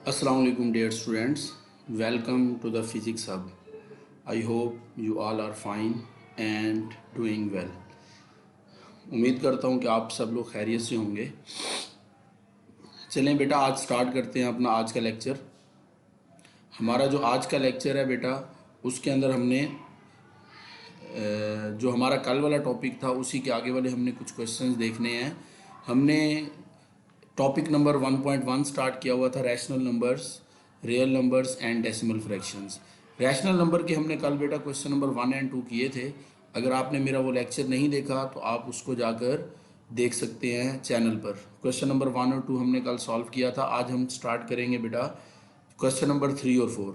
Assalamu alaikum dear students, welcome to the physics hub. I hope you all are fine and doing well. उम्मीद करता हूँ कि आप सब लोग खैरियत से होंगे। चलें बेटा, आज स्टार्ट करते हैं अपना आज का लेक्चर। हमारा जो आज का लेक्चर है बेटा, उसके अंदर हमने जो हमारा कल वाला टॉपिक था उसी के आगे वाले हमने कुछ क्वेश्चंस देखने हैं। हमने टॉपिक नंबर 1.1 स्टार्ट किया हुआ था, rational numbers, real numbers and decimal fractions. Rational number के हमने कल बेटा क्वेश्चन नंबर 1 और 2 किए थे। अगर आपने मेरा वो लेक्चर नहीं देखा तो आप उसको जाकर देख सकते हैं चैनल पर। क्वेश्चन नंबर 1 और 2 हमने कल सॉल्व किया था। आज हम स्टार्ट करेंगे बेटा क्वेश्चन नंबर 3 और 4।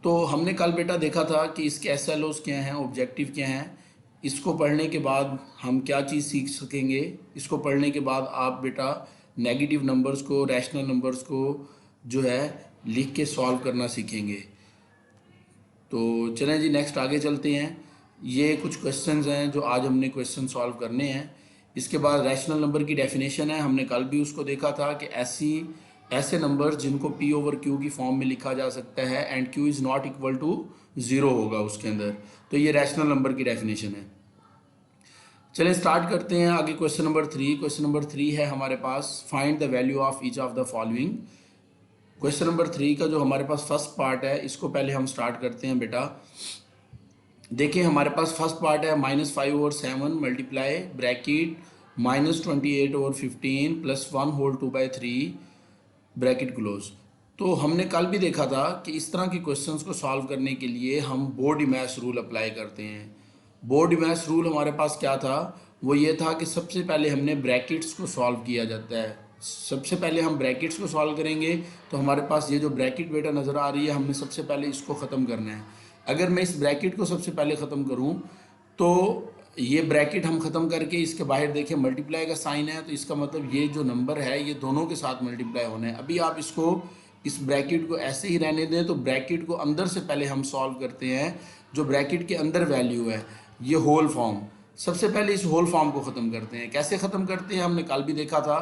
तो हमने कल बेटा देखा था कि इसके एसएलओस क्या हैं, ऑब्जेक्टिव क्या हैं। इसको पढ़ने के बाद हम क्या चीज़ सीख सकेंगे, इसको पढ़ने के बाद आप बेटा नेगेटिव नंबर्स को, रैशनल नंबर्स को जो है लिख के सॉल्व करना सीखेंगे। तो चलें जी, नेक्स्ट आगे चलते हैं। ये कुछ क्वेश्चंस हैं जो आज हमने क्वेश्चन सॉल्व करने हैं। इसके बाद रैशनल नंबर की डेफिनेशन है, हमने कल भी उसको देखा था कि ऐसे नंबर जिनको P ओवर Q की फॉर्म में लिखा जा सकता है and Q is not equal to 0 होगा उसके अंदर। तो ये रैशनल नंबर की डेफिनेशन है। चलिए स्टार्ट करते हैं आगे। Question number 3। क्वेश्चन नंबर 3 है हमारे पास, find the value of each of the following. Question number 3 का जो हमारे पास फर्स्ट पार्ट है, इसको पहले हम स्टार्ट करते हैं बेटा। देखिए हमारे पास फर्स्ट पार्ट है -5 over 7 multiply bracket -28 over 15 plus 1 whole 2/3 bracket close. तो हमने कल भी देखा था कि इस तरह के क्वेश्चंस को सॉल्व करने के लिए हम बोर्ड-इमैश रूल अप्लाई करते हैं। बोर्ड-इमैश रूल हमारे पास क्या था, वो ये था कि सबसे पहले हमने ब्रैकेट्स को सॉल्व किया जाता है। सबसे पहले हम ब्रैकेट्स को सॉल्व करेंगे तो हमारे पास ये जो ब्रैकेट बेटा नज़र आ रही है, हमने सबसे पहले इसको ख़त्म करना है। अगर मैं इस ब्रैकेट को सबसे पहले ख़त्म करूँ तो ये ब्रैकेट हम ख़त्म करके इसके बाहर देखें मल्टीप्लाई का साइन है, तो इसका मतलब ये जो नंबर है ये दोनों के साथ मल्टीप्लाई होना है। अभी आप इसको इस ब्रैकेट को ऐसे ही रहने दें। तो ब्रैकेट को अंदर से पहले हम सॉल्व करते हैं। जो ब्रैकेट के अंदर वैल्यू है ये होल फॉर्म, सबसे पहले इस होल फॉर्म को ख़त्म करते हैं। कैसे ख़त्म करते हैं हमने कल भी देखा था।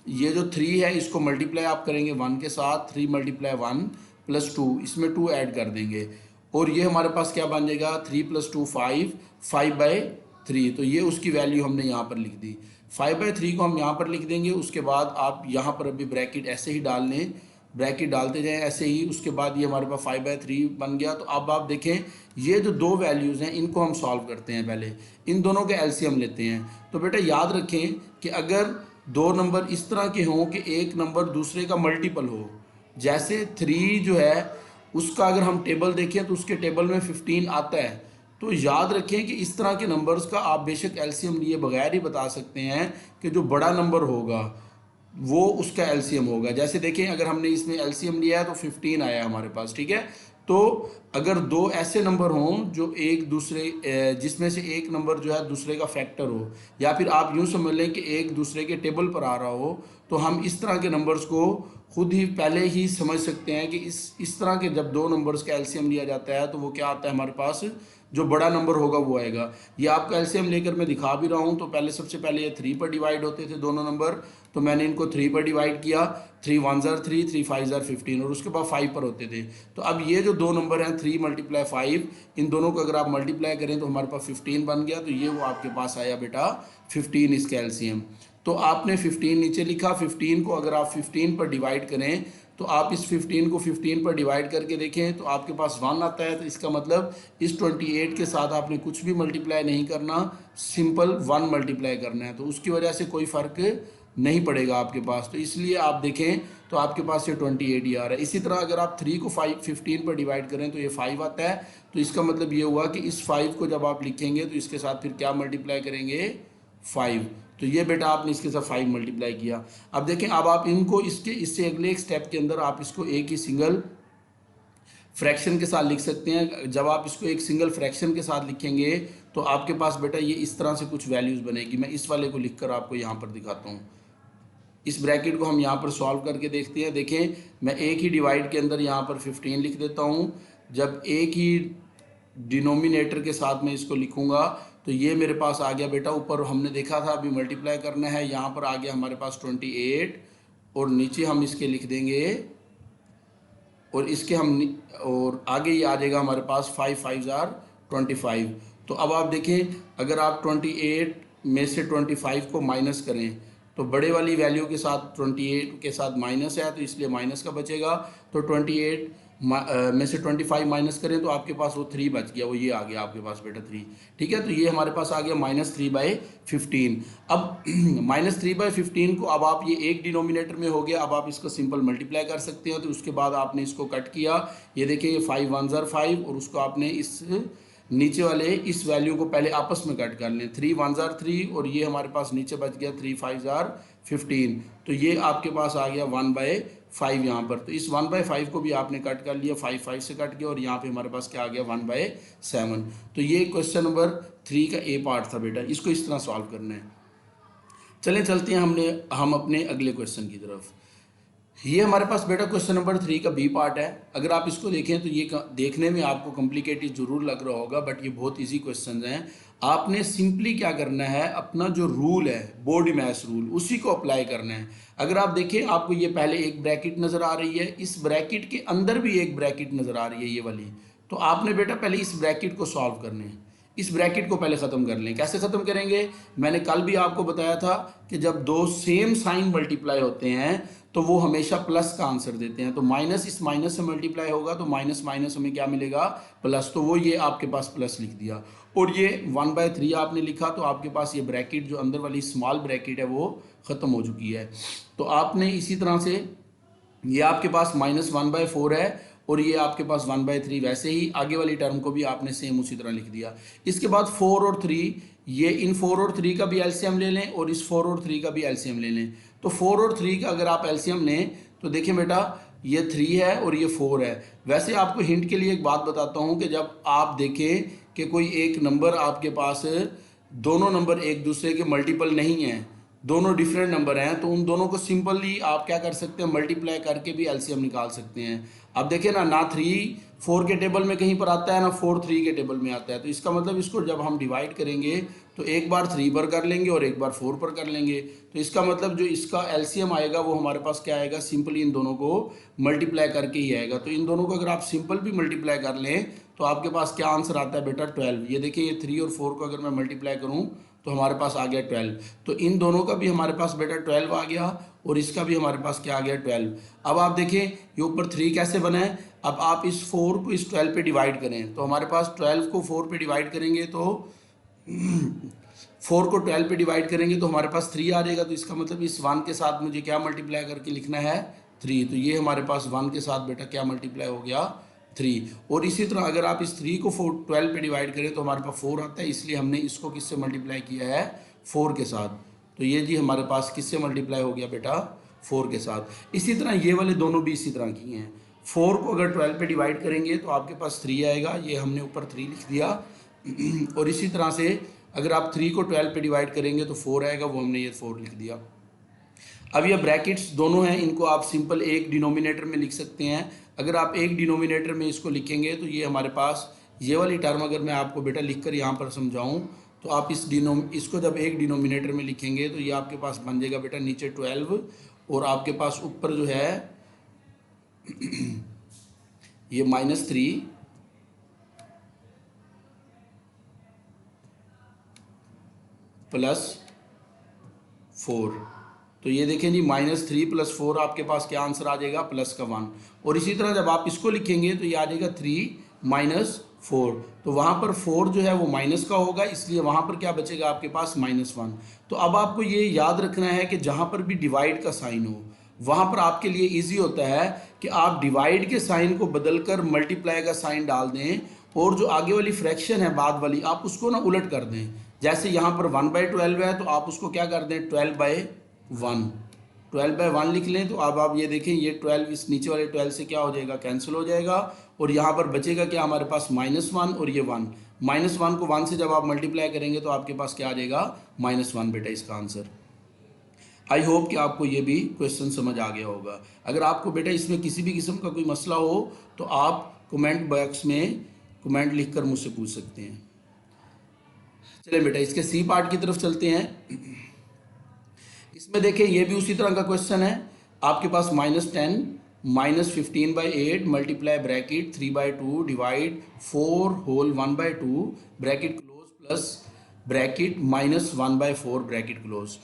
ये जो 3 है इसको मल्टीप्लाई आप करेंगे 1 के साथ, 3 मल्टीप्लाई 1 प्लस 2, इसमें 2 ऐड कर देंगे और ये हमारे पास क्या बन जाएगा, 3 + 2 5, 5/3। तो ये उसकी वैल्यू हमने यहाँ पर लिख दी। 5/3 को हम यहाँ पर लिख देंगे। उसके बाद आप यहाँ पर अभी ब्रैकेट ऐसे ही डाल लें, ब्रैकेट डालते जाएं ऐसे ही। उसके बाद ये हमारे पास 5/3 बन गया। तो अब आप देखें ये जो दो वैल्यूज़ हैं इनको हम सॉल्व करते हैं। पहले इन दोनों के एलसीएम लेते हैं। तो बेटा याद रखें कि अगर दो नंबर इस तरह के हों कि एक नंबर दूसरे का मल्टीपल हो, जैसे 3 जो है उसका अगर हम टेबल देखें तो उसके टेबल में 15 आता है, तो याद रखें कि इस तरह के नंबर्स का आप बेशक एलसीएम लिए बगैर ही बता सकते हैं कि जो बड़ा नंबर होगा वो उसका एलसीएम होगा। जैसे देखें अगर हमने इसमें एलसीएम लिया है तो 15 आया हमारे पास, ठीक है। तो अगर दो ऐसे नंबर हों जो एक दूसरे जिसमें से एक नंबर जो है दूसरे का फैक्टर हो, या फिर आप यूँ समझ लें कि एक दूसरे के टेबल पर आ रहा हो, तो हम इस तरह के नंबर्स को खुद ही पहले ही समझ सकते हैं कि इस तरह के जब दो नंबर्स का एलसीएम लिया जाता है तो वो क्या आता है हमारे पास, जो बड़ा नंबर होगा वो आएगा। ये आपका एलसीएम लेकर मैं दिखा भी रहा हूँ। तो पहले सबसे पहले ये 3 पर डिवाइड होते थे दोनों नंबर, तो मैंने इनको 3 पर डिवाइड किया। 3 1 ज़ार 3, 3 5 ज़ार 15, और उसके बाद 5 पर होते थे। तो अब ये जो दो नंबर हैं 3 × 5, इन दोनों को अगर आप मल्टीप्लाई करें तो हमारे पास 15 बन गया। तो ये वो आपके पास आया बेटा 15 इसका एलसीएम। तो आपने 15 नीचे लिखा। 15 को अगर आप 15 पर डिवाइड करें तो आप इस 15 को 15 पर डिवाइड करके देखें तो आपके पास 1 आता है। तो इसका मतलब इस 28 के साथ आपने कुछ भी मल्टीप्लाई नहीं करना, सिंपल 1 मल्टीप्लाई करना है। तो उसकी वजह से कोई फ़र्क नहीं पड़ेगा आपके पास। तो इसलिए आप देखें तो आपके पास ये 28 ही आ रहा है। इसी तरह अगर आप 3 को 15 पर डिवाइड करें तो ये 5 आता है। तो इसका मतलब ये हुआ कि इस 5 को जब आप लिखेंगे तो इसके साथ फिर क्या मल्टीप्लाई करेंगे, 5। तो ये बेटा आपने इसके साथ 5 मल्टीप्लाई किया। अब देखें अब आप इनको इससे अगले एक स्टेप के अंदर आप इसको एक ही सिंगल फ्रैक्शन के साथ लिख सकते हैं। जब आप इसको एक सिंगल फ्रैक्शन के साथ लिखेंगे तो आपके पास बेटा ये इस तरह से कुछ वैल्यूज़ बनेगी। मैं इस वाले को लिखकर आपको यहाँ पर दिखाता हूँ। इस ब्रैकेट को हम यहाँ पर सॉल्व करके देखते हैं। देखें मैं एक ही डिवाइड के अंदर यहाँ पर 15 लिख देता हूँ। जब एक ही डिनोमिनेटर के साथ मैं इसको लिखूँगा तो ये मेरे पास आ गया बेटा, ऊपर हमने देखा था अभी मल्टीप्लाई करना है, यहाँ पर आ गया हमारे पास 28 और नीचे हम इसके लिख देंगे, और इसके हम और आगे ये आ जाएगा हमारे पास 5 5 जार 25। तो अब आप देखें, अगर आप 28 में से 25 को माइनस करें तो बड़े वाली वैल्यू के साथ 28 के साथ माइनस है, तो इसलिए माइनस का बचेगा। तो 28 में से 25 माइनस करें तो आपके पास वो 3 बच गया, वो ये आ गया आपके पास बेटा 3। ठीक है, तो ये हमारे पास आ गया -3/15। अब -3/15 को अब आप ये एक डिनोमिनेटर में हो गया, अब आप इसको सिंपल मल्टीप्लाई कर सकते हैं। तो उसके बाद आपने इसको कट किया, ये देखिए ये 5 1 जार 5, और उसको आपने इस नीचे वाले इस वैल्यू को पहले आपस में कट कर लें। 3 1 जार 3, और ये हमारे पास नीचे बच गया 3 5 जार 15। तो ये आपके पास आ गया 1/5 यहाँ पर। तो इस 1/5 को भी आपने कट कर लिया, 5 5 से कट गया, और यहाँ पे हमारे पास क्या आ गया 1/7। तो ये क्वेश्चन नंबर 3 का ए पार्ट था बेटा, इसको इस तरह सॉल्व करना है। चलें चलते हैं हम अपने अगले क्वेश्चन की तरफ। ये हमारे पास बेटा क्वेश्चन नंबर 3 का बी पार्ट है। अगर आप इसको देखें तो ये देखने में आपको कॉम्प्लिकेटेड जरूर लग रहा होगा, बट ये बहुत इजी क्वेश्चन हैं। आपने सिंपली क्या करना है, अपना जो रूल है बॉडी मास रूल, उसी को अप्लाई करना है। अगर आप देखें, आपको ये पहले एक ब्रैकेट नज़र आ रही है, इस ब्रैकेट के अंदर भी एक ब्रैकेट नज़र आ रही है ये वाली। तो आपने बेटा पहले इस ब्रैकेट को सॉल्व करना है, इस ब्रैकेट को पहले ख़त्म कर लें। कैसे ख़त्म करेंगे, मैंने कल भी आपको बताया था कि जब दो सेम साइन मल्टीप्लाई होते हैं तो वो हमेशा प्लस का आंसर देते हैं। तो माइनस इस माइनस से मल्टीप्लाई होगा तो माइनस माइनस हमें क्या मिलेगा, प्लस। तो वो ये आपके पास प्लस लिख दिया, और ये 1/3 आपने लिखा, तो आपके पास ये ब्रैकेट जो अंदर वाली स्मॉल ब्रैकेट है वो ख़त्म हो चुकी है। तो आपने इसी तरह से ये आपके पास -1/4 है, और ये आपके पास 1/3, वैसे ही आगे वाली टर्म को भी आपने सेम उसी तरह लिख दिया। इसके बाद 4 और 3, ये इन 4 और 3 का भी एलसीएम ले लें, और इस 4 और 3 का भी एलसीएम ले लें। तो 4 और 3 का अगर आप एलसीएम लें तो देखिए बेटा, ये 3 है और ये 4 है। वैसे आपको हिंट के लिए एक बात बताता हूँ कि जब आप देखें कि कोई एक नंबर आपके पास, दोनों नंबर एक दूसरे के मल्टीपल नहीं हैं, दोनों डिफरेंट नंबर हैं, तो उन दोनों को सिंपली आप क्या कर सकते हैं, मल्टीप्लाई करके भी एलसीएम निकाल सकते हैं। अब देखिए ना 3 4 के टेबल में कहीं पर आता है, ना 4 3 के टेबल में आता है। तो इसका मतलब इसको जब हम डिवाइड करेंगे तो एक बार 3 पर कर लेंगे और एक बार 4 पर कर लेंगे। तो इसका मतलब जो इसका एलसीएम आएगा वो हमारे पास क्या आएगा, सिंपली इन दोनों को मल्टीप्लाई करके ही आएगा। तो इन दोनों को अगर आप सिंपल भी मल्टीप्लाई कर लें तो आपके पास क्या आंसर आता है बेटा, 12। ये देखिए, ये 3 और 4 को अगर मैं मल्टीप्लाई करूँ तो हमारे पास आ गया 12। तो इन दोनों का भी हमारे पास बेटा 12 आ गया, और इसका भी हमारे पास क्या आ गया, 12। अब आप देखें ये ऊपर 3 कैसे बना है। अब आप इस 4 को इस 12 पे डिवाइड करें, तो हमारे पास 12 को 4 पे डिवाइड करेंगे तो 4 को 12 पे डिवाइड करेंगे तो हमारे पास 3 आ जाएगा। तो इसका मतलब इस 1 के साथ मुझे क्या मल्टीप्लाई करके लिखना है, 3। तो ये हमारे पास 1 के साथ बेटा क्या मल्टीप्लाई हो गया, 3। और इसी तरह अगर आप इस 3 को 12 पे डिवाइड करें तो हमारे पास 4 आता है, इसलिए हमने इसको किससे मल्टीप्लाई किया है, 4 के साथ। तो ये जी हमारे पास किससे मल्टीप्लाई हो गया बेटा, 4 के साथ। इसी तरह ये वाले दोनों भी इसी तरह की हैं। 4 को अगर 12 पे डिवाइड करेंगे तो आपके पास 3 आएगा, ये हमने ऊपर 3 लिख दिया। और इसी तरह से अगर आप 3 को 12 पे डिवाइड करेंगे तो 4 आएगा, वो हमने ये 4 लिख दिया। अब ये ब्रैकेट्स दोनों हैं, इनको आप सिंपल एक डिनोमिनेटर में लिख सकते हैं। अगर आप एक डिनोमिनेटर में इसको लिखेंगे तो ये हमारे पास ये वाली टर्म अगर मैं आपको बेटा लिखकर यहाँ पर समझाऊँ तो आप इसको जब एक डिनोमिनेटर में लिखेंगे तो ये आपके पास बन जाएगा बेटा नीचे 12, और आपके पास ऊपर जो है ये -3 + 4। तो ये देखें जी, -3 + 4 आपके पास क्या आंसर आ जाएगा, +1। और इसी तरह जब आप इसको लिखेंगे तो ये आ जाएगा 3 - 4। तो वहाँ पर 4 जो है वो माइनस का होगा, इसलिए वहाँ पर क्या बचेगा आपके पास, -1। तो अब आपको ये याद रखना है कि जहाँ पर भी डिवाइड का साइन हो वहाँ पर आपके लिए इजी होता है कि आप डिवाइड के साइन को बदलकर मल्टीप्लाई का साइन डाल दें, और जो आगे वाली फ्रैक्शन है बाद वाली, आप उसको ना उलट कर दें। जैसे यहाँ पर 1/12 है तो आप उसको क्या कर दें, 12/1, 12/1 लिख लें। तो अब आप ये देखें, ये 12 इस नीचे वाले 12 से क्या हो जाएगा, कैंसिल हो जाएगा, और यहाँ पर बचेगा क्या हमारे पास, -1 और ये 1। -1 को 1 से जब आप मल्टीप्लाई करेंगे तो आपके पास क्या आ जाएगा, -1 बेटा इसका आंसर। आई होप कि आपको ये भी क्वेश्चन समझ आ गया होगा। अगर आपको बेटा इसमें किसी भी किस्म का कोई मसला हो तो आप कमेंट बॉक्स में कमेंट लिखकर मुझसे पूछ सकते हैं। चलिए बेटा इसके सी पार्ट की तरफ चलते हैं। इसमें देखिए ये भी उसी तरह का क्वेश्चन है। आपके पास -10 -15/8 multiply bracket 3/2 divide 4 whole 1/2 bracket close plus bracket -1/4 bracket close.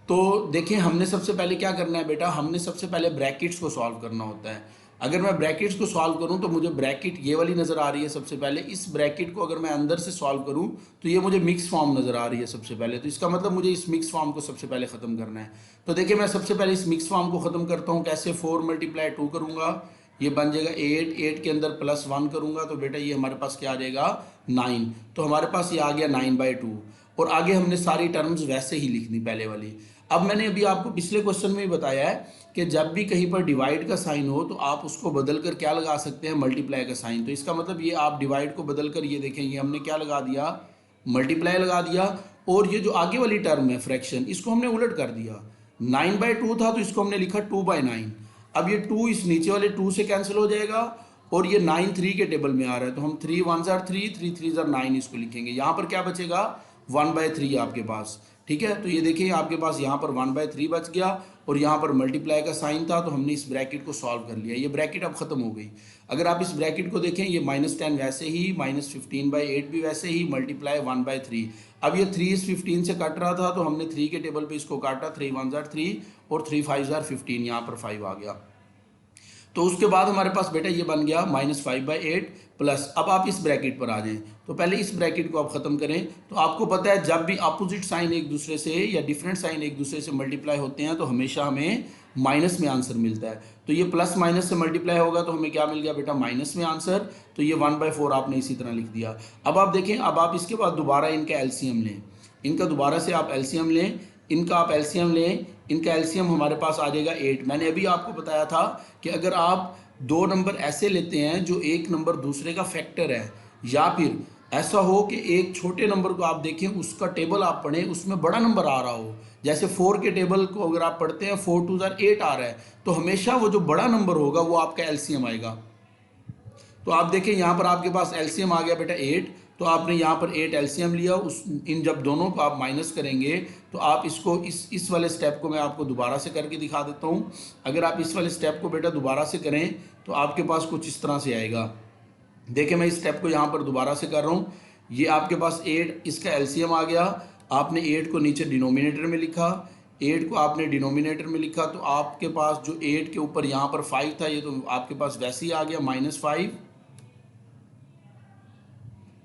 तो देखिए हमने सबसे पहले क्या करना है बेटा, हमने सबसे पहले ब्रैकेट्स को सॉल्व करना होता है। अगर मैं ब्रैकेट्स को सॉल्व करूं तो मुझे ब्रैकेट ये वाली नज़र आ रही है सबसे पहले। इस ब्रैकेट को अगर मैं अंदर से सॉल्व करूं तो ये मुझे मिक्स फॉर्म नज़र आ रही है सबसे पहले। तो इसका मतलब मुझे इस मिक्स फॉर्म को सबसे पहले ख़त्म करना है। तो देखिए मैं सबसे पहले इस मिक्स फॉर्म को ख़त्म करता हूँ। कैसे? 4 × 2 करूँगा, ये बन जाएगा 8 के अंदर +1 करूँगा तो बेटा ये हमारे पास क्या आ जाएगा 9। तो हमारे पास ये आ गया 9/2। और आगे हमने सारी टर्म्स वैसे ही लिखनी पहले वाली। अब मैंने अभी आपको पिछले क्वेश्चन में ही बताया है कि जब भी कहीं पर डिवाइड का साइन हो तो आप उसको बदल कर क्या लगा सकते हैं, मल्टीप्लाई का साइन। तो इसका मतलब ये आप डिवाइड को बदल कर ये देखें, ये हमने क्या लगा दिया, मल्टीप्लाई लगा दिया। और ये जो आगे वाली टर्म है फ्रैक्शन, इसको हमने उलट कर दिया। 9/2 था तो इसको हमने लिखा 2/9। अब ये 2 इस नीचे वाले 2 से कैंसिल हो जाएगा और ये 9 3 के टेबल में आ रहा है तो हम 3 1s are 3 3 3s are 9 इसको लिखेंगे। यहाँ पर क्या बचेगा 1/3 आपके पास। ठीक है, तो ये देखिए आपके पास यहाँ पर 1/3 बच गया और यहाँ पर मल्टीप्लाई का साइन था तो हमने इस ब्रैकेट को सॉल्व कर लिया। ये ब्रैकेट अब खत्म हो गई। अगर आप इस ब्रैकेट को देखें, ये -10 वैसे ही, -15/8 भी वैसे ही, मल्टीप्लाई 1/3। अब ये 3 इस 15 से कट रहा था तो हमने 3 के टेबल पे इसको काटा, 3 1s are 3 और 3 5s are 15, यहाँ पर 5 आ गया। तो उसके बाद हमारे पास बेटा ये बन गया -5/8 प्लस। अब आप इस ब्रैकेट पर आ जाएं तो पहले इस ब्रैकेट को आप ख़त्म करें। तो आपको पता है जब भी अपोजिट साइन एक दूसरे से या डिफरेंट साइन एक दूसरे से मल्टीप्लाई होते हैं तो हमेशा हमें माइनस में आंसर मिलता है। तो ये प्लस माइनस से मल्टीप्लाई होगा तो हमें क्या मिल गया बेटा, माइनस में आंसर। तो ये 1/4 आपने इसी तरह लिख दिया। अब आप देखें, अब आप इसके बाद दोबारा इनका एलसीएम लें, इनका दोबारा से आप एलसीएम लें, इनका आप एलसीएम लें, इनका एलसीएम हमारे पास आ जाएगा 8। मैंने अभी आपको बताया था कि अगर आप दो नंबर ऐसे लेते हैं जो एक नंबर दूसरे का फैक्टर है, या फिर ऐसा हो कि एक छोटे नंबर को आप देखें उसका टेबल आप पढ़ें उसमें बड़ा नंबर आ रहा हो, जैसे 4 के टेबल को अगर आप पढ़ते हैं 4 2s are 8 आ रहा है तो हमेशा वो जो बड़ा नंबर होगा वो आपका एलसीएम आएगा। तो आप देखें यहाँ पर आपके पास एलसीएम आ गया बेटा 8। तो आपने यहाँ पर 8 एलसीएम लिया, उस इन जब दोनों को आप माइनस करेंगे तो आप इसको इस वाले स्टेप को मैं आपको दोबारा से करके दिखा देता हूँ। अगर आप इस वाले स्टेप को बेटा दोबारा से करें तो आपके पास कुछ इस तरह से आएगा। देखिए मैं इस स्टेप को यहाँ पर दोबारा से कर रहा हूँ। ये आपके पास 8, इसका एलसीएम आ गया। आपने 8 को नीचे डिनोमिनेटर में लिखा, 8 को आपने डिनोमिनेटर में लिखा तो आपके पास जो 8 के ऊपर यहाँ पर 5 था ये तो आपके पास वैसे ही आ गया -5।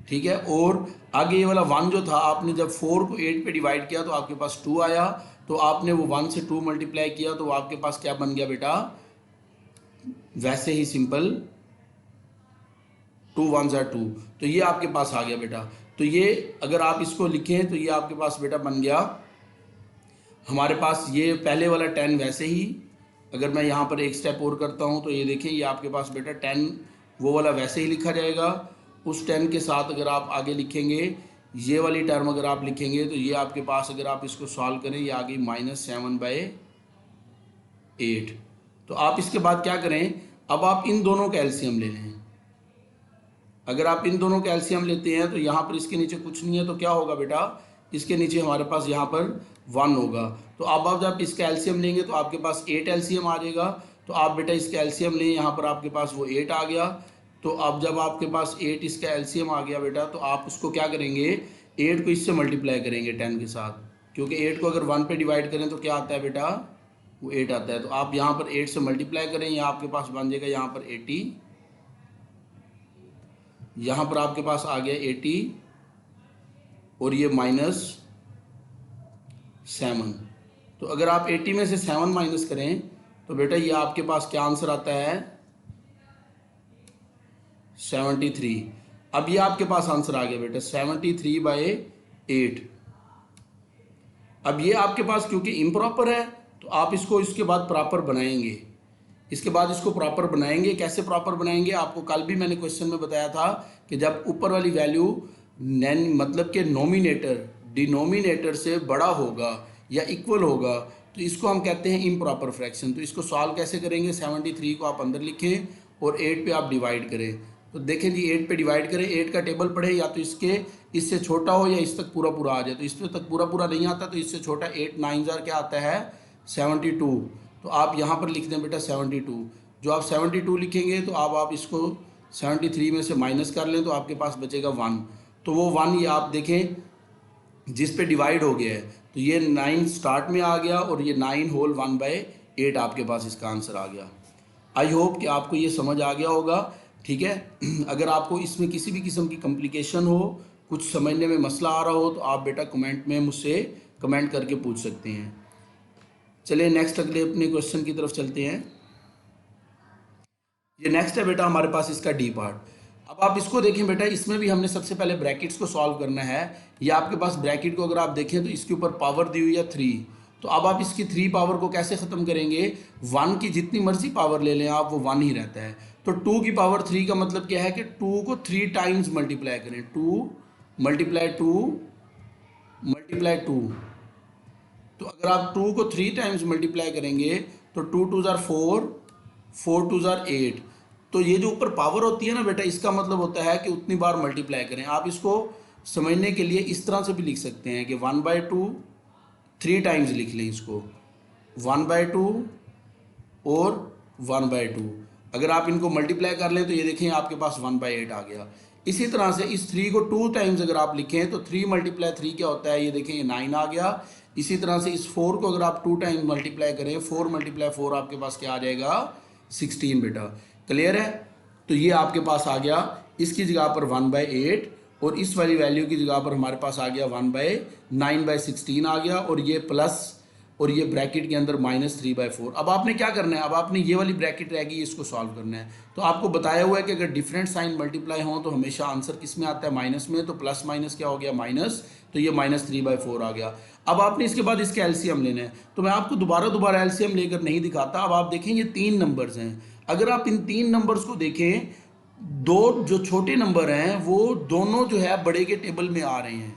ठीक है, और आगे ये वाला 1 जो था, आपने जब 4 को 8 पे डिवाइड किया तो आपके पास 2 आया। तो आपने वो 1 से 2 मल्टीप्लाई किया तो आपके पास क्या बन गया बेटा, वैसे ही सिंपल 2 1s are 2। तो ये आपके पास आ गया बेटा। तो ये अगर आप इसको लिखें तो ये आपके पास बेटा बन गया हमारे पास ये पहले वाला 10 वैसे ही। अगर मैं यहाँ पर एक स्टेप और करता हूँ तो ये देखें ये आपके पास बेटा 10 वो वाला वैसे ही लिखा जाएगा। उस 10 के साथ अगर आप आगे लिखेंगे ये वाली टर्म अगर आप लिखेंगे तो ये आपके पास अगर आप इसको सॉल्व करें ये आ गई -7/8। तो आप इसके बाद क्या करें, अब आप इन दोनों का एलसीएम ले लें। अगर आप इन दोनों का एलसीएम लेते हैं तो यहाँ पर इसके नीचे कुछ नहीं है तो क्या होगा बेटा, इसके नीचे हमारे पास यहाँ पर 1 होगा। तो अब आप जब इसका एलसीएम लेंगे तो आपके पास 8 एलसीएम आ जाएगा। तो आप बेटा इसका एलसीएम लें, यहाँ पर आपके पास वो 8 आ गया। तो अब जब आपके पास 8 इसका एलसीएम आ गया बेटा तो आप उसको क्या करेंगे, 8 को इससे मल्टीप्लाई करेंगे 10 के साथ, क्योंकि 8 को अगर 1 पे डिवाइड करें तो क्या आता है बेटा, वो 8 आता है। तो आप यहाँ पर 8 से मल्टीप्लाई करें, यहाँ आपके पास बन जाएगा यहाँ पर 80, यहाँ पर आपके पास आ गया 80 और ये -7। तो अगर आप 80 में से 7 माइनस करें तो बेटा ये आपके पास क्या आंसर आता है, 73। अब ये आपके पास आंसर आ गया बेटा 73/8। अब ये आपके पास क्योंकि इम्प्रॉपर है तो आप इसको इसके बाद प्रॉपर बनाएंगे। इसके बाद इसको प्रॉपर बनाएंगे। कैसे प्रॉपर बनाएंगे, आपको कल भी मैंने क्वेश्चन में बताया था कि जब ऊपर वाली वैल्यू मतलब कि नोमिनेटर डिनोमिनेटर से बड़ा होगा या इक्वल होगा तो इसको हम कहते हैं इम्प्रॉपर फ्रैक्शन। तो इसको सॉल्व कैसे करेंगे, 73 को आप अंदर लिखें और 8 पे आप डिवाइड करें। तो देखें जी 8 पे डिवाइड करें, 8 का टेबल पढ़े, या तो इससे छोटा हो या इस तक पूरा पूरा आ जाए। तो इस तक पूरा पूरा नहीं आता तो इससे छोटा 8 9s are क्या आता है 72। तो आप यहाँ पर लिख दें बेटा 72। जो आप 72 लिखेंगे तो आप इसको 73 में से माइनस कर लें तो आपके पास बचेगा 1। तो वो 1 ये आप देखें जिस पे डिवाइड हो गया है, तो ये 9 स्टार्ट में आ गया और ये 9 होल 1/8 आपके पास इसका आंसर आ गया। आई होप कि आपको ये समझ आ गया होगा। ठीक है, अगर आपको इसमें किसी भी किस्म की कॉम्प्लिकेशन हो, कुछ समझने में मसला आ रहा हो, तो आप बेटा कमेंट में मुझसे कमेंट करके पूछ सकते हैं। चलिए नेक्स्ट अगले अपने क्वेश्चन की तरफ चलते हैं। ये नेक्स्ट है बेटा हमारे पास इसका डी पार्ट। अब आप इसको देखें बेटा, इसमें भी हमने सबसे पहले ब्रैकेट्स को सॉल्व करना है। ये आपके पास ब्रैकेट को अगर आप देखें तो इसके ऊपर पावर दी हुई है 3। तो अब आप इसकी 3 पावर को कैसे ख़त्म करेंगे? 1 की जितनी मर्जी पावर ले लें आप, वो 1 ही रहता है। तो 2 की पावर 3 का मतलब क्या है कि 2 को 3 टाइम्स मल्टीप्लाई करें। 2 मल्टीप्लाई 2 मल्टीप्लाई 2। तो अगर आप 2 को 3 टाइम्स मल्टीप्लाई करेंगे तो 2 2 ज़ार 4, 4 2 ज़ार 8। तो ये जो ऊपर पावर होती है ना बेटा, इसका मतलब होता है कि उतनी बार मल्टीप्लाई करें। आप इसको समझने के लिए इस तरह से भी लिख सकते हैं कि 1/2 3 टाइम्स लिख लें इसको, 1/2 और 1/2। अगर आप इनको मल्टीप्लाई कर लें तो ये देखें आपके पास 1/8 आ गया। इसी तरह से इस 3 को 2 टाइम्स अगर आप लिखें तो 3 मल्टीप्लाई 3 क्या होता है? ये देखें ये 9 आ गया। इसी तरह से इस 4 को अगर आप 2 टाइम्स मल्टीप्लाई करें, 4 मल्टीप्लाई 4 आपके पास क्या आ जाएगा? 16 बेटा। क्लियर है? तो ये आपके पास आ गया इसकी जगह पर 1/8 और इस वाली वैल्यू की जगह पर हमारे पास आ गया 1/9/16 आ गया, और ये प्लस और ये ब्रैकेट के अंदर -3/4। अब आपने क्या करना है? अब आपने ये वाली ब्रैकेट रहेगी, इसको सॉल्व करना है। तो आपको बताया हुआ है कि अगर डिफरेंट साइन मल्टीप्लाई हो तो हमेशा आंसर किस में आता है? माइनस में। तो प्लस माइनस क्या हो गया? माइनस। तो ये -3/4 आ गया। अब आपने इसके बाद इसके एलसीएम लेना है। तो मैं आपको दोबारा एलसीएम लेकर नहीं दिखाता। अब आप देखें ये 3 नंबर्स हैं। अगर आप इन 3 नंबर्स को देखें, दो जो छोटे नंबर हैं वो दोनों जो है बड़े के टेबल में आ रहे हैं।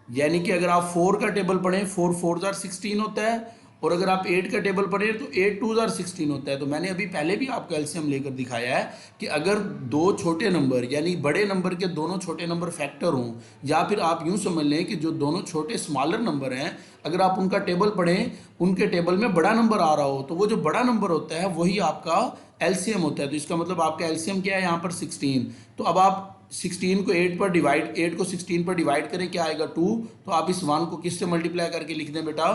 यानी कि अगर आप 4 का टेबल पढ़ें, 4 4 ज़ार 16 होता है, और अगर आप 8 का टेबल पढ़ें तो 8 2 ज़ार 16 होता है। तो मैंने अभी पहले भी आपको एलसीएम लेकर दिखाया है कि अगर दो छोटे नंबर यानी बड़े नंबर के दोनों छोटे नंबर फैक्टर हों, या फिर आप यूं समझ लें कि जो दोनों छोटे स्मॉलर नंबर हैं, अगर आप उनका टेबल पढ़ें, उनके टेबल में बड़ा नंबर आ रहा हो, तो वो जो बड़ा नंबर होता है वही आपका एलसीएम होता है। तो इसका मतलब आपका एलसीएम क्या है यहाँ पर? 16। तो अब आप 16 को 8 पर डिवाइड 8 को 16 पर डिवाइड करें, क्या आएगा? 2। तो आप इस 1 को किससे मल्टीप्लाई करके लिख दें बेटा?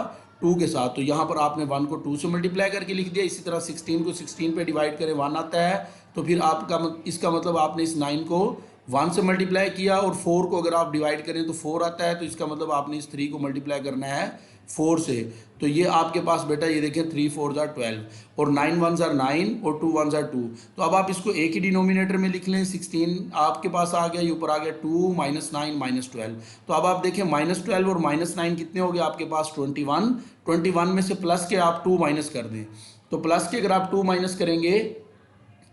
2 के साथ। तो यहाँ पर आपने 1 को 2 से मल्टीप्लाई करके लिख दिया। इसी तरह 16 को 16 पे डिवाइड करें, 1 आता है। तो फिर आपका इसका मतलब आपने इस 9 को 1 से मल्टीप्लाई किया, और 4 को अगर आप डिवाइड करें तो 4 आता है। तो इसका मतलब आपने इस 3 को मल्टीप्लाई करना है 4 से। तो ये आपके पास बेटा ये देखें 3 4 ज़ार 12 और 9 1 ज़ार 9 और 2 1 ज़ार 2। तो अब आप इसको एक ही डिनोमिनेटर में लिख लें। 16 आपके पास आ गया, ये ऊपर आ गया 2 -9 -12। तो अब आप देखें -12 और -9 कितने हो गए आपके पास? 21। 21 में से प्लस के आप 2 माइनस कर दें। तो प्लस के अगर आप 2 माइनस करेंगे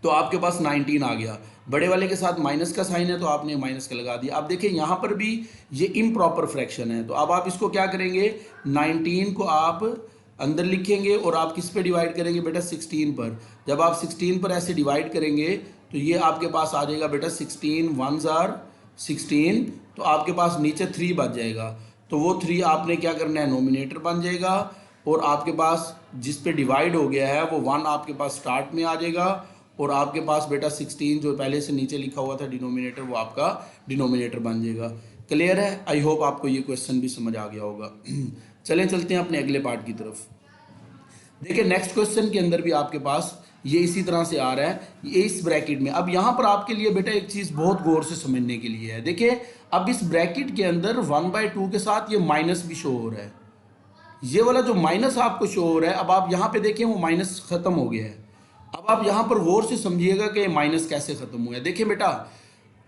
तो आपके पास 19 आ गया। बड़े वाले के साथ माइनस का साइन है तो आपने माइनस का लगा दिया। अब देखिए यहाँ पर भी ये इम्प्रॉपर फ्रैक्शन है। तो अब आप इसको क्या करेंगे? 19 को आप अंदर लिखेंगे और आप किस पे डिवाइड करेंगे बेटा? 16 पर। जब आप 16 पर ऐसे डिवाइड करेंगे तो ये आपके पास आ जाएगा बेटा 16 1 ज़ार 16। तो आपके पास नीचे 3 बच जाएगा। तो वो 3 आपने क्या करना है? नोमिनेटर बन जाएगा, और आपके पास जिस पे डिवाइड हो गया है वो 1 आपके पास स्टार्ट में आ जाएगा, और आपके पास बेटा 16 जो पहले से नीचे लिखा हुआ था डिनोमिनेटर, वो आपका डिनोमिनेटर बन जाएगा। क्लियर है? आई होप आपको ये क्वेश्चन भी समझ आ गया होगा। चलें चलते हैं अपने अगले पार्ट की तरफ। देखिए नेक्स्ट क्वेश्चन के अंदर भी आपके पास ये इसी तरह से आ रहा है, ये इस ब्रैकेट में। अब यहाँ पर आपके लिए बेटा एक चीज़ बहुत गौर से समझने के लिए है। देखिए अब इस ब्रैकेट के अंदर 1/2 के साथ ये माइनस भी शो हो रहा है। ये वाला जो माइनस आपको शो हो रहा है, अब आप यहाँ पे देखें वो माइनस खत्म हो गया है। अब आप यहाँ पर गौर से समझिएगा कि माइनस कैसे खत्म हुआ है। देखिए बेटा,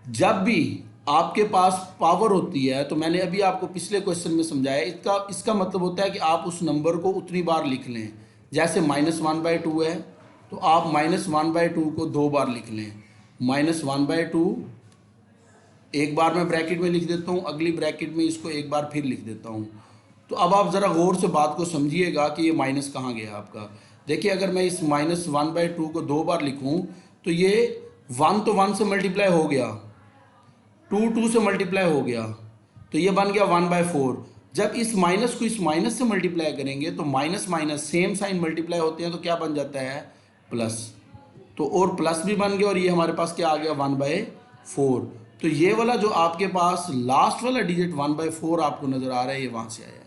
जब भी आपके पास पावर होती है, तो मैंने अभी आपको पिछले क्वेश्चन में समझाया, इसका मतलब होता है कि आप उस नंबर को उतनी बार लिख लें। जैसे -1/2 है तो आप -1/2 को 2 बार लिख लें। -1/2 एक बार मैं ब्रैकेट में लिख देता हूँ, अगली ब्रैकेट में इसको एक बार फिर लिख देता हूँ। तो अब आप ज़रा गौर से बात को समझिएगा कि ये माइनस कहाँ गया आपका। देखिए अगर मैं इस -1/2 को 2 बार लिखूँ तो ये 1 तो 1 से मल्टीप्लाई हो गया, 2 2 से मल्टीप्लाई हो गया, तो ये बन गया 1/4। जब इस माइनस को इस माइनस से मल्टीप्लाई करेंगे तो minus minus same sign multiply होते हैं तो क्या बन जाता है, प्लस। तो और प्लस भी बन गया और ये हमारे पास क्या आ गया, 1/4। तो ये वाला जो आपके पास लास्ट वाला डिजिट 1/4 आपको नजर आ रहा है, ये वहां से आया है।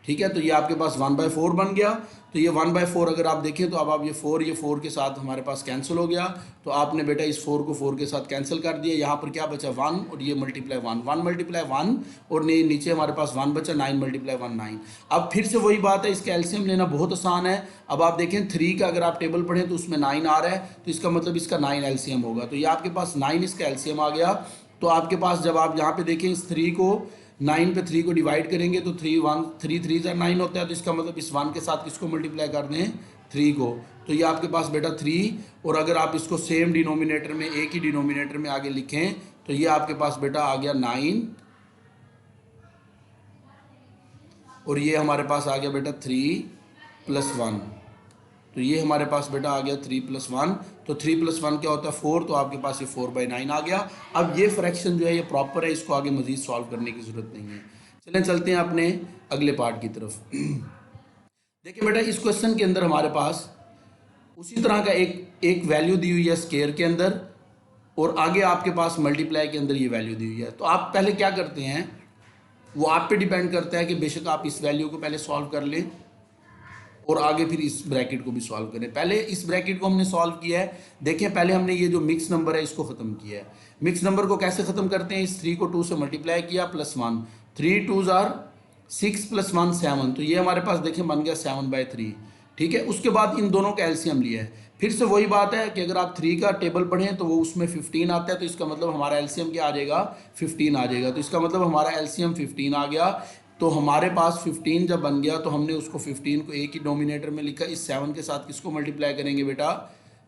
ठीक है, तो ये आपके पास 1/4 बन गया। तो ये 1/4 अगर आप देखें तो अब आप ये 4 के साथ हमारे पास कैंसिल हो गया। तो आपने बेटा इस 4 को 4 के साथ कैंसिल कर दिया। यहाँ पर क्या बचा, 1 और ये मल्टीप्लाई 1, 1 मल्टीप्लाई 1 और नीचे हमारे पास 1 बचा, 9 मल्टीप्लाई 1 9। अब फिर से वही बात है, इसका एलसीएम लेना बहुत आसान है। अब आप देखें 3 का अगर आप टेबल पढ़ें तो उसमें 9 आ रहा है, तो इसका मतलब इसका 9 एलसीएम होगा। तो ये आपके पास 9 इसका एलसीएम आ गया। तो आपके पास जब आप यहाँ पे देखें इस 3 को 9 पे 3 को डिवाइड करेंगे तो 3 3 9 होता है। तो इसका मतलब इस 1 के साथ किसको मल्टीप्लाई कर दें, 3 को। तो ये आपके पास बेटा 3, और अगर आप इसको सेम डिनोमिनेटर में, एक ही डिनोमिनेटर में आगे लिखें तो ये आपके पास बेटा आ गया 9, और ये हमारे पास आ गया बेटा 3 + 1। तो ये हमारे पास बेटा आ गया 3 + 1। तो 3 + 1 क्या होता है, 4। तो आपके पास ये 4/9 आ गया। अब ये फ्रैक्शन जो है ये प्रॉपर है, इसको आगे मजीद सॉल्व करने की ज़रूरत नहीं है। चलें चलते हैं अपने अगले पार्ट की तरफ। देखिए बेटा इस क्वेश्चन के अंदर हमारे पास उसी तरह का एक वैल्यू दी हुई है स्केयर के अंदर, और आगे आपके पास मल्टीप्लाई के अंदर ये वैल्यू दी हुई है। तो आप पहले क्या करते हैं, वो आप पे डिपेंड करता है कि बेशक आप इस वैल्यू को पहले सॉल्व कर लें और आगे फिर इस ब्रैकेट को भी सॉल्व करें। पहले इस ब्रैकेट को हमने सॉल्व किया है। देखें पहले हमने ये जो मिक्स नंबर है इसको ख़त्म किया है। मिक्स नंबर को कैसे ख़त्म करते हैं, इस 3 को 2 से मल्टीप्लाई किया, +1, 3 2 6 + 1 7। तो ये हमारे पास देखें बन गया 7/3। ठीक है, उसके बाद इन दोनों का एलसीएम लिया है। फिर से वही बात है कि अगर आप 3 का टेबल पढ़ें तो वो उसमें 15 आता है। तो इसका मतलब हमारा एलसीएम क्या आ जाएगा, 15 आ जाएगा। तो इसका मतलब हमारा एलसीएम 15 आ गया। तो हमारे पास 15 जब बन गया तो हमने उसको 15 को एक ही डोमिनेटर में लिखा। इस 7 के साथ किसको मल्टीप्लाई करेंगे बेटा,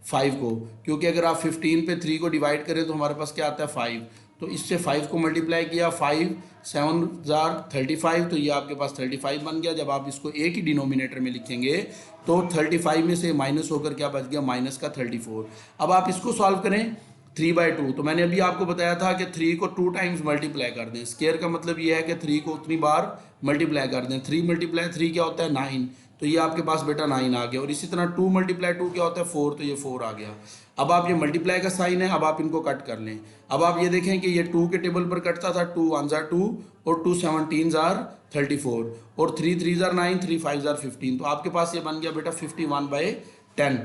5 को, क्योंकि अगर आप 15 पे 3 को डिवाइड करें तो हमारे पास क्या आता है, 5। तो इससे 5 को मल्टीप्लाई किया, 5 7 35। तो ये आपके पास 35 बन गया। जब आप इसको एक ही डिनोमिनेटर में लिखेंगे तो 35 में से माइनस होकर क्या बच गया, माइनस का 34। अब आप इसको सॉल्व करें 3/2। तो मैंने अभी आपको बताया था कि 3 को 2 टाइम्स मल्टीप्लाई कर दें। स्केयर का मतलब ये है कि 3 को उतनी बार मल्टीप्लाई कर दें। 3 × 3 क्या होता है, 9। तो ये आपके पास बेटा 9 आ गया। और इसी तरह 2 × 2 क्या होता है, 4। तो ये 4 आ गया। अब आप ये मल्टीप्लाई का साइन है, अब आप इनको कट कर लें। अब आप ये देखें कि ये 2 के टेबल पर कटता था, 2 1 2 और 2 17 34 और 3 3 9, 3 5 15। तो आपके पास ये बन गया बेटा 51/10।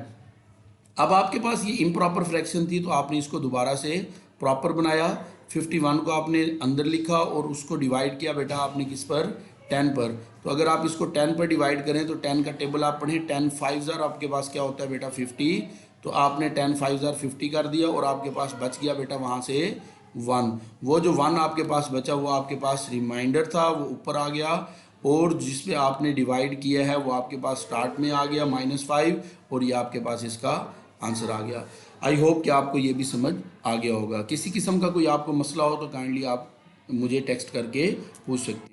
अब आपके पास ये इम्प्रॉपर फ्रैक्शन थी तो आपने इसको दोबारा से प्रॉपर बनाया। 51 को आपने अंदर लिखा और उसको डिवाइड किया बेटा आपने किस पर, 10 पर। तो अगर आप इसको 10 पर डिवाइड करें तो 10 का टेबल आप पढ़ें, 10 5 आपके पास क्या होता है बेटा 50। तो आपने 10 5 50 कर दिया और आपके पास बच गया बेटा वहाँ से 1। वो जो 1 आपके पास बचा वो आपके पास रिमाइंडर था, वो ऊपर आ गया। और जिस पे आपने डिवाइड किया है वो आपके पास स्टार्ट में आ गया -5, और ये आपके पास इसका आंसर आ गया। आई होप कि आपको ये भी समझ आ गया होगा। किसी किस्म का कोई आपको मसला हो तो काइंडली आप मुझे टेक्स्ट करके पूछ सकते हैं।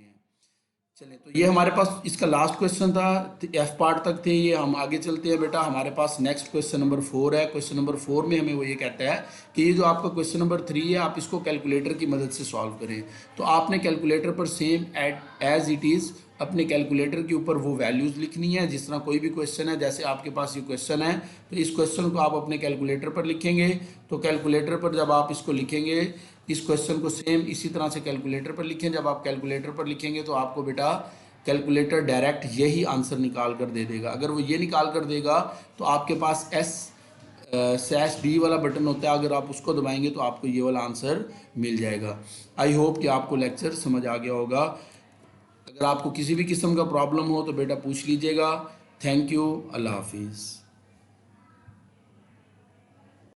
चलिए, तो ये हमारे पास इसका लास्ट क्वेश्चन था, एफ पार्ट तक थे ये। हम आगे चलते हैं बेटा, हमारे पास नेक्स्ट क्वेश्चन नंबर 4 है। क्वेश्चन नंबर 4 में हमें वो ये कहता है कि ये जो आपका क्वेश्चन नंबर 3 है आप इसको कैलकुलेटर की मदद से सॉल्व करें। तो आपने कैलकुलेटर पर सेम एज इट इज़ अपने कैलकुलेटर के ऊपर वो वैल्यूज़ लिखनी है जिस तरह कोई भी क्वेश्चन है। जैसे आपके पास ये क्वेश्चन है तो इस क्वेश्चन को आप अपने कैलकुलेटर पर लिखेंगे। तो कैलकुलेटर पर जब आप इसको लिखेंगे, इस क्वेश्चन को सेम इसी तरह से कैलकुलेटर पर लिखें। जब आप कैलकुलेटर पर लिखेंगे तो आपको बेटा कैलकुलेटर डायरेक्ट यही आंसर निकाल कर दे देगा। अगर वो ये निकाल कर देगा तो आपके पास /D वाला बटन होता है, अगर आप उसको दबाएंगे तो आपको ये वाला आंसर मिल जाएगा। आई होप कि आपको लेक्चर समझ आ गया होगा। अगर आपको किसी भी किस्म का प्रॉब्लम हो तो बेटा पूछ लीजिएगा। थैंक यू, अल्लाह हाफिज़।